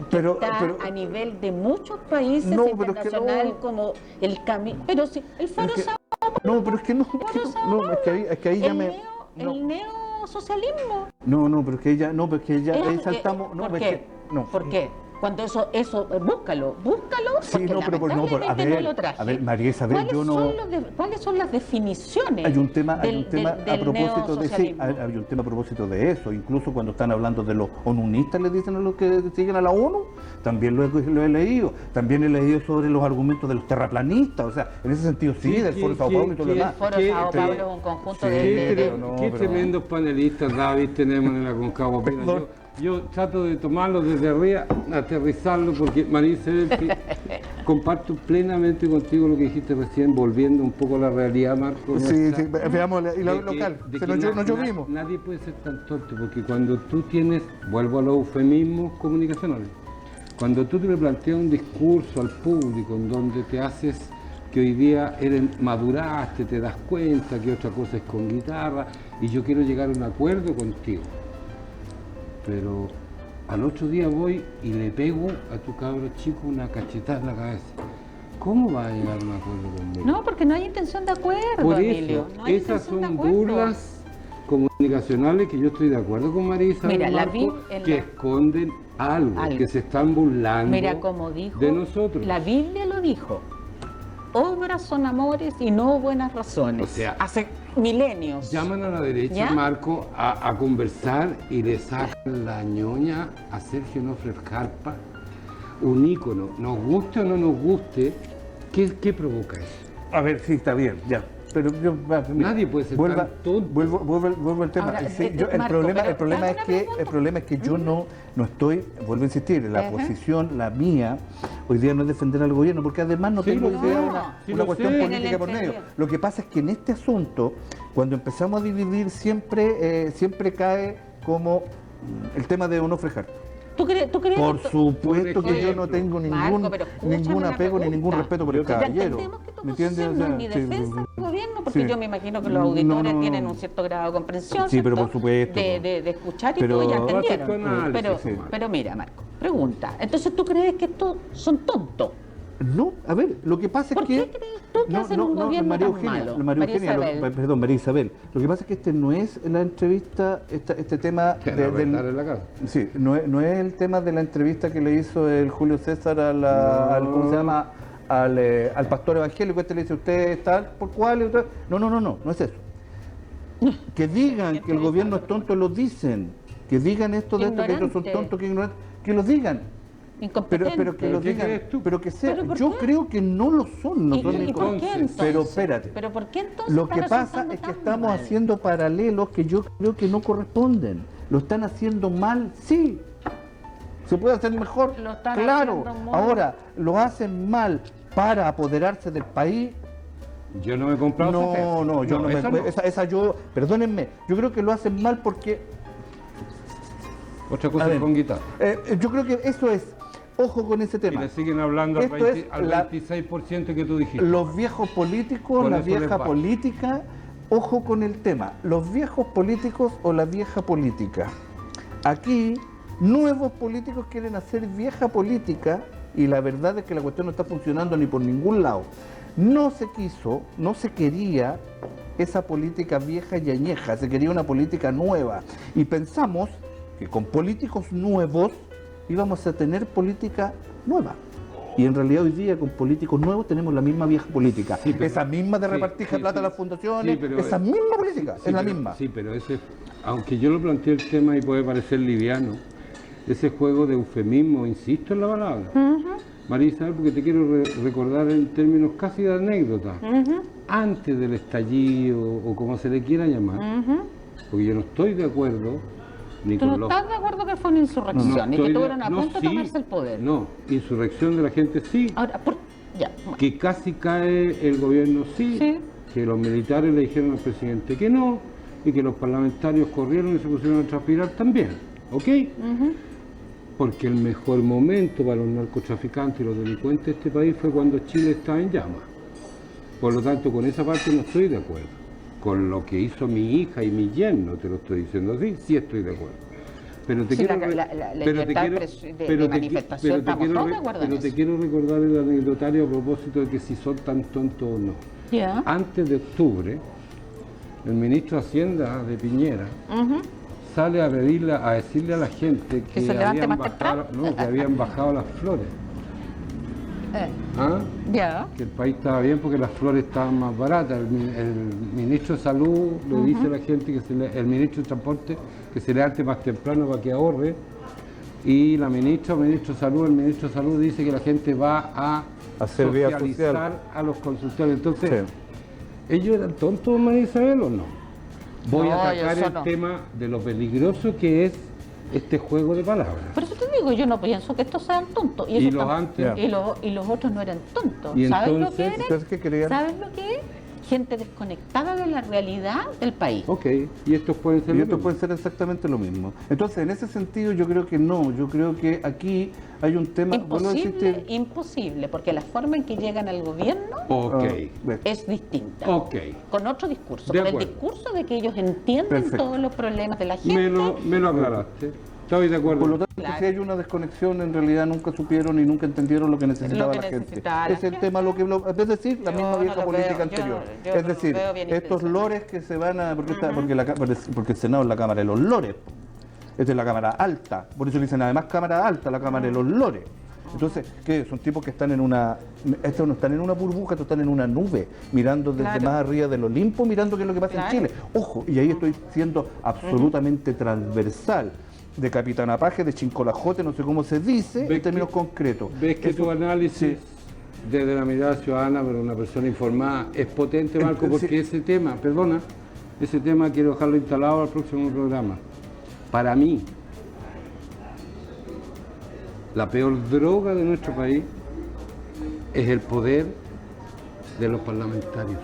Pero, que está a nivel de muchos países No, pero es que internacional no. como el camino, pero sí, el Foro Es que- Sao no, pero es que no, no, es que ahí ya me... no. el neosocialismo. No, pero es que ella, no, pero es que ya ahí saltamos, no, ¿Por es qué? que, no. ¿Por qué? Cuando búscalo, Sí, porque no, pero no, a lamentablemente ver, no lo traje. a ver, María Isabel, ¿Cuáles yo no- ¿Cuáles son las definiciones? Hay un tema a del propósito de sí, neosocialismo? hay un tema a propósito de eso, incluso cuando están hablando de los onunistas, le dicen a los que siguen a la ONU, también lo he leído, también he leído sobre los argumentos de los terraplanistas, o sea, en ese sentido sí, Sí, del Foro Sao Paulo y todo lo El demás. Foro Sao Paulo es un conjunto Sí, de pero no, Qué pero- tremendos panelistas, David, tenemos en la Concagua opina. Perdón. Yo trato de tomarlo desde arriba, aterrizarlo, porque María Isabel, que comparto plenamente contigo lo que dijiste recién, volviendo un poco a la realidad, Marco. Sí, nuestra, sí, veamos y lo de que- local, de se que nos llovimos. nadie puede ser tan tonto, porque cuando tú tienes, vuelvo a los eufemismos comunicacionales, cuando tú te le planteas un discurso al público en donde te haces que hoy día maduraste, te das cuenta que otra cosa es con guitarra, y yo quiero llegar a un acuerdo contigo, pero al otro día voy y le pego a tu cabro chico una cachetada en la cabeza. ¿Cómo va a llegar a un acuerdo conmigo? No, porque no hay intención de acuerdo, Por Emilio. eso, No hay esas intención de son acuerdo. burlas comunicacionales que yo estoy de acuerdo con María Isabel Mira, la Marco, vi en que la- esconden algo, Algo. que se están burlando Mira, como dijo, de nosotros. la Biblia lo dijo. Obras son amores y no buenas razones. O sea, hace milenios. Llaman a la derecha, ¿Ya? Marco, a conversar y le sacan la ñoña a Sergio Nofre Jarpa, un ícono. Nos guste o no nos guste, ¿qué provoca eso? A ver, sí, está bien, ya. Pero yo, mira, Nadie puede ser tan tonto. vuelvo al tema. Ahora, Sí, el Marco, problema pero dame una pregunta. el problema es que yo no estoy, vuelvo a insistir, la Ajá. posición, la mía, hoy día no es defender al gobierno, porque además no Sí, tengo lo idea sé, una, sí una lo cuestión sé. política por medio. Lo que pasa es que en este asunto, cuando empezamos a dividir, siempre cae como el tema de Onofre Jarpa. ¿Tú crees Por supuesto que yo no ejemplo. tengo Marco, pero escúchame ningún una apego ni ningún pregunta. respeto por el Yo Ya caballero. entendemos que tu ¿Me entiendes? posición no es O sea, ni sí, defensa del gobierno, porque sí. yo me imagino que los No, auditores no, tienen no. un cierto grado de comprensión, Sí, pero ¿cierto? por supuesto. De escuchar y Pero- todo, ya Va a ser tu entendieron. análisis, Pero, sí. pero mira, Marco, pregunta. Entonces, ¿tú crees que estos son tontos? No, a ver, lo que pasa es ¿Por que... qué crees tú que hacen un gobierno María tan Eugenia, malo? María Eugenia, Isabel. perdón, María Isabel. Lo que pasa es que este no es la entrevista, este tema Te van a retar en la casa. Sí, no es el tema de la entrevista que le hizo el Julio César al ¿cómo se llama? Al pastor evangélico. Este le dice, usted tal, por cuál, no es eso. Que digan que el gobierno es tonto, lo dicen. Que digan esto de esto, que ellos son Ignorante. tontos, que ignorantes, que lo digan. Incompetente. Pero que lo ¿Qué digan, crees tú? pero que sea. ¿Pero por Yo qué? creo que no lo son, no ¿Y son por qué entonces? entonces? Pero espérate. ¿Pero por qué entonces Lo está que pasa resultando es que tan estamos mal? haciendo paralelos que yo creo que no corresponden. ¿Lo están haciendo mal? Sí. ¿Se puede hacer mejor? Lo están Claro. haciendo muy- Ahora, lo hacen mal para apoderarse del país. Yo no me he comprado esa tesis. No, yo no me... esa no. Esa yo, perdónenme, yo creo que lo hacen mal porque... Otra A cosa ver, es con guitarra. yo creo que eso es, ojo con ese Y tema. le siguen hablando al, Esto es al la- 26% que tú dijiste. Los viejos políticos, Con la eso les vieja va. política, ojo con el tema, los viejos políticos o la vieja política. Aquí, nuevos políticos quieren hacer vieja política y la verdad es que la cuestión no está funcionando ni por ningún lado. No se quiso, no se quería esa política vieja y añeja, se quería una política nueva. Y pensamos que con políticos nuevos íbamos a tener política nueva. Y en realidad hoy día con políticos nuevos tenemos la misma vieja política. Sí, pero- esa misma de sí, repartir sí, plata sí. a las fundaciones, Sí, pero- esa misma política, Sí, es la pero- misma. Sí, pero ese, aunque yo lo planteé el tema y puede parecer liviano, ese juego de eufemismo, insisto en la palabra, María Isabel, porque te quiero recordar en términos casi de anécdota, antes del estallido o como se le quiera llamar, porque yo no estoy de acuerdo ni ¿Tú con no los... estás de acuerdo que fue una insurrección y que estoy de- estuvieron a no, punto de sí, tomarse el poder? No, insurrección de la gente sí, Ahora, ya, bueno. que casi cae el gobierno sí, Sí. que los militares le dijeron al presidente que no, y que los parlamentarios corrieron y se pusieron a transpirar también, ¿ok? Porque el mejor momento para los narcotraficantes y los delincuentes de este país fue cuando Chile estaba en llamas. Por lo tanto, con esa parte no estoy de acuerdo. Con lo que hizo mi hija y mi yerno, te lo estoy diciendo así, sí estoy de acuerdo. Pero te Sí, quiero, la pero te libertad quiero- de pero te qui- manifestación, pero te estamos quiero todos re- de acuerdo en pero te eso. quiero recordar el anecdotario a propósito de que si son tan tontos o no. Ya. Antes de octubre, el ministro de Hacienda de Piñera sale a pedirle, a decirle a la gente Que se levante habían más bajado, temprano. no, que habían bajado las flores. ¿Ah? Ya. Que el país estaba bien porque las flores estaban más baratas. El ministro de Salud le dice a la gente, el ministro de Transporte, que se levante más temprano para que ahorre. Y la ministra, el ministro de Salud dice que la gente va a Hacer vía socializar social. a los consultorios. Entonces, Sí. ¿ellos eran tontos, María Isabel, o no? Voy No, a atacar eso el no. tema de lo peligroso que es este juego de palabras. Por eso te digo, yo no pienso que estos sean tontos. Y eso los está- antes- y los otros no eran tontos. Y ¿Sabes lo entonces- que eran? Entonces, ¿qué querían? ¿Sabes lo que es? Gente desconectada de la realidad del país. Ok, y estos pueden ser Y lo esto mismo. puede ser exactamente lo mismo. Entonces, en ese sentido, yo creo que no. Yo creo que aquí hay un tema. vuelvo a Imposible, decirte- imposible, porque la forma en que llegan al gobierno Ok, ve, es distinta. ok. Con otro discurso, De con el acuerdo. discurso de que ellos entienden Perfecto. todos los problemas de la gente. Me lo aclaraste. Estoy de acuerdo. Por lo tanto, Claro. si hay una desconexión, en realidad nunca supieron y nunca entendieron lo que necesitaba Lo que la gente. necesitaba la Es el gente. tema, es decir, la Yo misma no vieja lo política veo, yo anterior. no- yo Es no lo decir, veo bien estos intencionado. lores que se van a... Porque el Senado es la Cámara de los Lores. Esta es la Cámara Alta. Por eso le dicen además Cámara Alta, la Cámara de los Lores. Entonces, ¿qué? Son tipos que están en una... Estos no están en una burbuja, estos están en una nube, mirando desde Claro. más arriba del Olimpo, mirando qué es lo que pasa Claro. en Chile. Ojo, y ahí estoy siendo absolutamente transversal. De Capitanapaje, de Chincolajote, no sé cómo se dice, ¿Ves en términos que- concretos. ¿Ves que Eso- tu análisis desde la mirada ciudadana, pero una persona informada, es potente, Marco? Porque Sí. ese tema, perdona, ese tema quiero dejarlo instalado al próximo programa. Para mí, la peor droga de nuestro país es el poder de los parlamentarios.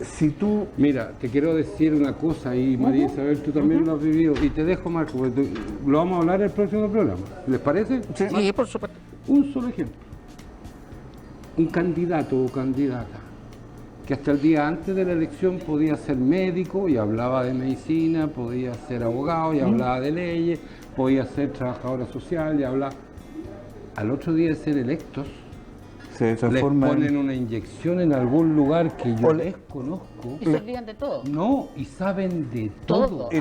Si tú... Mira, te quiero decir una cosa y María Isabel, tú también lo has vivido y te dejo, Marco, porque lo vamos a hablar en el próximo programa. ¿Les parece? Sí, por supuesto. Un solo ejemplo. Un candidato o candidata que hasta el día antes de la elección podía ser médico y hablaba de medicina, podía ser abogado y hablaba de leyes, podía ser trabajadora social y hablaba... Al otro día de ser electos, Se les transforma ponen en... una inyección en algún lugar que yo O le- desconozco. Y se olvidan de todo. No, y saben de todo. Todo. Y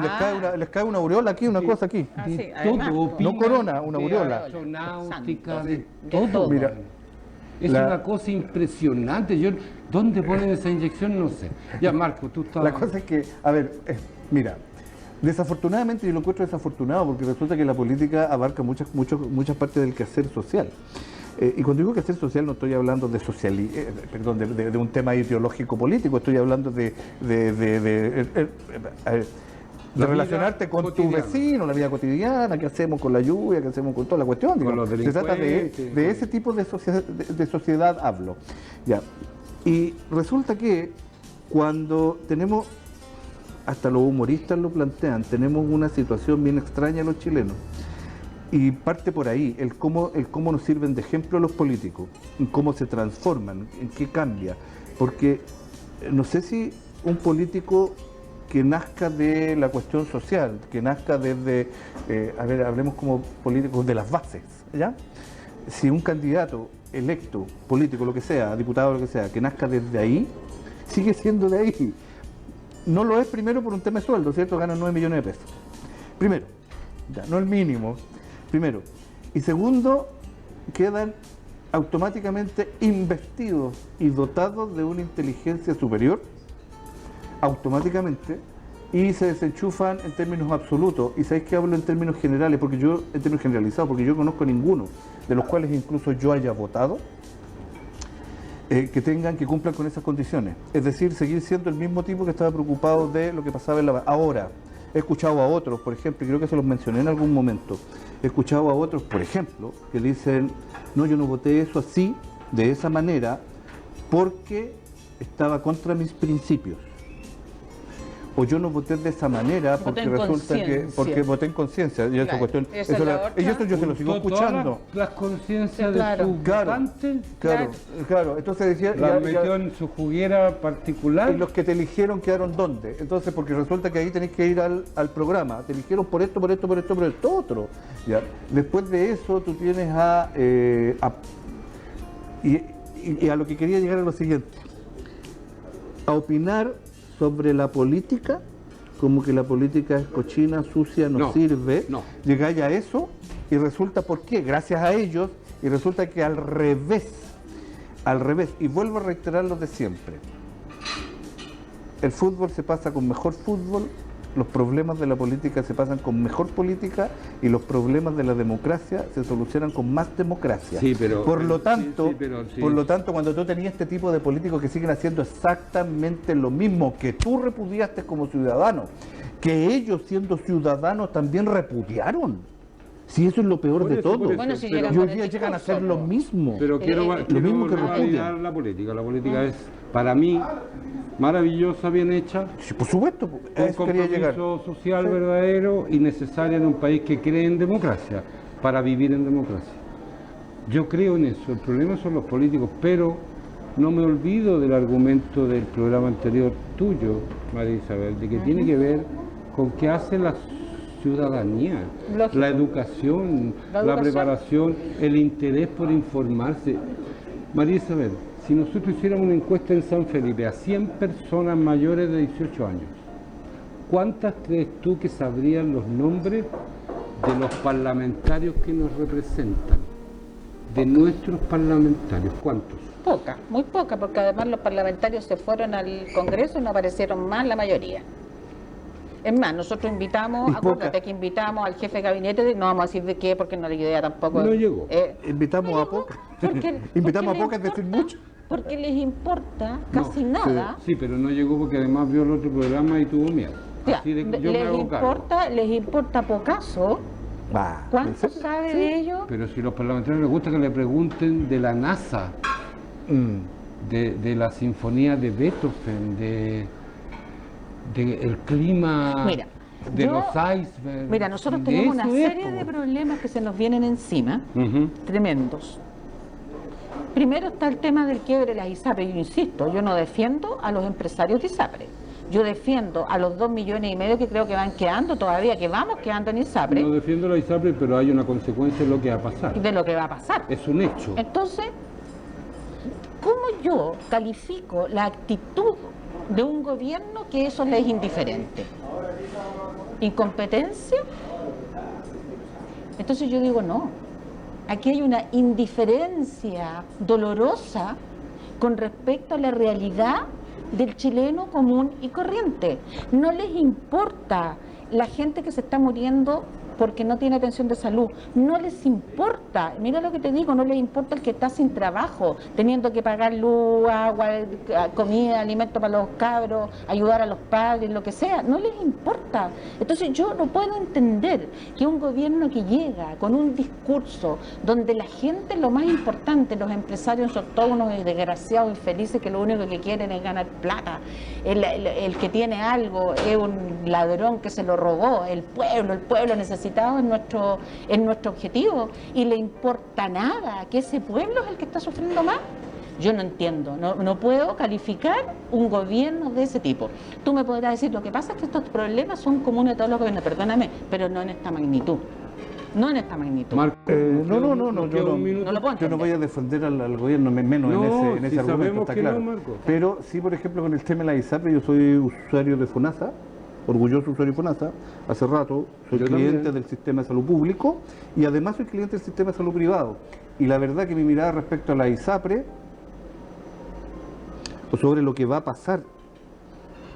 les cae una aureola aquí, una cosa aquí. Ah, De sí, además, todo, pues. opinan No corona, una de aureola. astronáutica, Santo, de sí, de todo. todo. Mira, Es la- una cosa impresionante. ¿Dónde ponen esa inyección? No sé. Ya, Marco, tú estás... La cosa es que, a ver, mira, desafortunadamente yo lo encuentro desafortunado porque resulta que la política abarca muchas partes del quehacer social. Y cuando digo quehacer social no estoy hablando de de un tema ideológico político, estoy hablando a ver, de relacionarte con cotidiana. tu vecino, la vida cotidiana, qué hacemos con la lluvia, qué hacemos con toda la cuestión. Con Digamos. los Se trata delincuentes, de ese tipo de sociedad hablo. Ya. Y resulta que cuando tenemos, hasta los humoristas lo plantean, tenemos una situación bien extraña los chilenos. Y parte por ahí, el cómo nos sirven de ejemplo los políticos, en cómo se transforman, en qué cambia. Porque no sé si un político que nazca de la cuestión social, que nazca desde, hablemos como políticos de las bases, ¿ya? Si un candidato electo, político, lo que sea, diputado, lo que sea, que nazca desde ahí, sigue siendo de ahí. No lo es primero por un tema de sueldo, ¿cierto? Ganan 9 millones de pesos. Primero, ya, no el mínimo, primero. Y segundo, quedan automáticamente investidos y dotados de una inteligencia superior, automáticamente, y se desenchufan en términos absolutos. Y sabéis que hablo en términos generales, porque yo, en términos generalizados, porque yo conozco a ninguno, de los cuales incluso yo haya votado, que cumplan con esas condiciones. Es decir, seguir siendo el mismo tipo que estaba preocupado de lo que pasaba en la... Ahora, he escuchado a otros, por ejemplo, y creo que se los mencioné en algún momento, he escuchado a otros, por ejemplo, que dicen, no, yo no voté eso así, de esa manera, porque estaba contra mis principios. O yo no voté de esa manera porque resulta que voté en conciencia. Y esa cuestión, y eso yo se lo sigo escuchando. Las conciencias de sus votantes. Claro. Entonces decía, las metió en su juguera particular. Y los que te eligieron quedaron ¿dónde? Entonces, porque resulta que ahí tenés que ir al programa. Te eligieron por esto, otro. ¿Ya? Después de eso, tú tienes y a lo que quería llegar a lo siguiente. A opinar sobre la política, como que la política es cochina, sucia, no sirve. No. Llegáis a eso y resulta, ¿por qué? Gracias a ellos, y resulta que al revés, y vuelvo a reiterar lo de siempre. El fútbol se pasa con mejor fútbol, los problemas de la política se pasan con mejor política y los problemas de la democracia se solucionan con más democracia. Sí, pero, por lo tanto, cuando tú tenías este tipo de políticos que siguen haciendo exactamente lo mismo que tú repudiaste como ciudadano, que ellos siendo ciudadanos también repudiaron. Si eso es lo peor de todo. Bueno, si y hoy día llegan a hacer lo mismo. Pero quiero repudiar la política. La política es, para mí, maravillosa, bien hecha. Sí, por supuesto. Un compromiso social verdadero y necesario en un país que cree en democracia, para vivir en democracia. Yo creo en eso. El problema son los políticos, pero no me olvido del argumento del programa anterior tuyo, María Isabel, de que tiene que ver con qué hace la ciudadanía, la educación, la preparación, el interés por informarse. María Isabel, si nosotros hiciéramos una encuesta en San Felipe a 100 personas mayores de 18 años, ¿cuántas crees tú que sabrían los nombres de los parlamentarios que nos representan? De nuestros parlamentarios, ¿cuántos? Poca, muy poca, porque además los parlamentarios se fueron al Congreso y no aparecieron más la mayoría. Es más, nosotros invitamos, acuérdate que invitamos al jefe de gabinete, no vamos a decir de qué, porque no le idea tampoco. No llegó. Invitamos a poca. Invitamos a poca, es decir mucho. Porque les importa casi nada. Sí, pero no llegó porque además vio el otro programa y tuvo miedo. Les importa pocaso. ¿Cuánto sabe de ellos? Pero si a los parlamentarios les gusta que le pregunten de la NASA, de la sinfonía de Beethoven, el clima, los icebergs. Mira, nosotros tenemos una serie de problemas que se nos vienen encima, tremendos. Primero está el tema del quiebre de las ISAPRE. Yo insisto, yo no defiendo a los empresarios de ISAPRE. Yo defiendo a los 2,5 millones que creo que van quedando todavía, que vamos quedando en ISAPRE. No defiendo la ISAPRE, pero hay una consecuencia de lo que va a pasar. De lo que va a pasar. Es un hecho. Entonces, ¿cómo yo califico la actitud de un gobierno que eso le es indiferente? ¿Incompetencia? Entonces yo digo, no. Aquí hay una indiferencia dolorosa con respecto a la realidad del chileno común y corriente. No les importa la gente que se está muriendo porque no tiene atención de salud. No les importa, mira lo que te digo, no les importa el que está sin trabajo, teniendo que pagar luz, agua, comida, alimento para los cabros, ayudar a los padres, lo que sea, no les importa. Entonces yo no puedo entender que un gobierno que llega con un discurso donde la gente, lo más importante, los empresarios son todos unos desgraciados infelices que lo único que quieren es ganar plata, el que tiene algo es un ladrón que se lo robó, el pueblo necesitado es nuestro objetivo, y le importa nada que ese pueblo es el que está sufriendo más. Yo no entiendo, no puedo calificar un gobierno de ese tipo. Tú me podrás decir, lo que pasa es que estos problemas son comunes a todos los gobiernos, perdóname, pero no en esta magnitud. No en esta magnitud. Marco, No, yo no lo puedo yo no voy a defender al gobierno, menos No, en si ese argumento, sabemos está que claro. no, Marco. Pero sí, por ejemplo, con el tema de la ISAPRE, yo soy usuario de FONASA, orgulloso usuario de FONASA, hace rato soy Yo cliente también. del sistema de salud público y además soy cliente del sistema de salud privado. Y la verdad que mi mirada respecto a la ISAPRE, o sobre lo que va a pasar,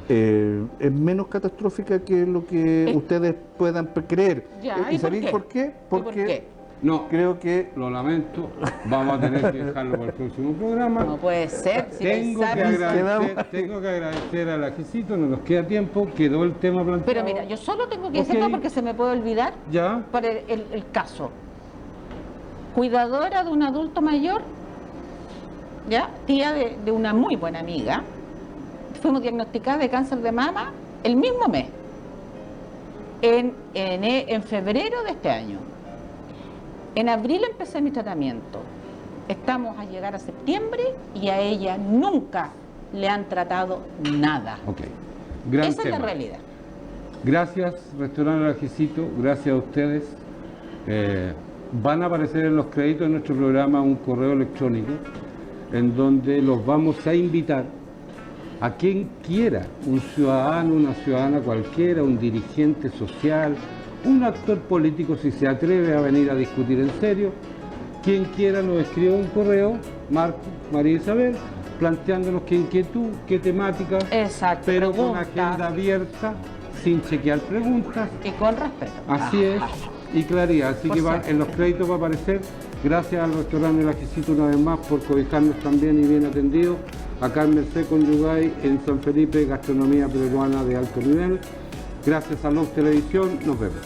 es menos catastrófica que lo que ustedes puedan creer. Ya, ¿Y ¿y por sabéis qué? por qué? ¿Y por qué? No, Creo que lo lamento, vamos a tener que dejarlo para el próximo programa. No puede ser. Si Tengo que, agradecer al Ajicito, no nos queda tiempo, quedó el tema planteado. Pero mira, yo solo tengo que Ok. decirlo porque se me puede olvidar Ya, por el caso. Cuidadora de un adulto mayor, ya, tía de una muy buena amiga, fuimos diagnosticadas de cáncer de mama el mismo mes, en febrero de este año. En abril empecé mi tratamiento. Estamos a llegar a septiembre y a ella nunca le han tratado nada. ok. Gran Esa tema. es la realidad. Gracias, Restaurante El Ajicito, gracias a ustedes. Van a aparecer en los créditos de nuestro programa un correo electrónico en donde los vamos a invitar a quien quiera, un ciudadano, una ciudadana cualquiera, un dirigente social, un actor político, si se atreve a venir a discutir en serio, quien quiera nos escribe un correo, Marco, María Isabel, planteándonos qué inquietud, qué temática, Exacto. pero con preguntas, agenda abierta, sin chequear preguntas. y con respeto. Así es, y claridad. Así Por que cierto. en los créditos va a aparecer. Gracias al restaurante El Ajicito una vez más por cobijarnos también y bien atendidos. Acá en Merced Conyugay, en San Felipe, gastronomía peruana de alto nivel. Gracias a Luz Televisión, nos vemos.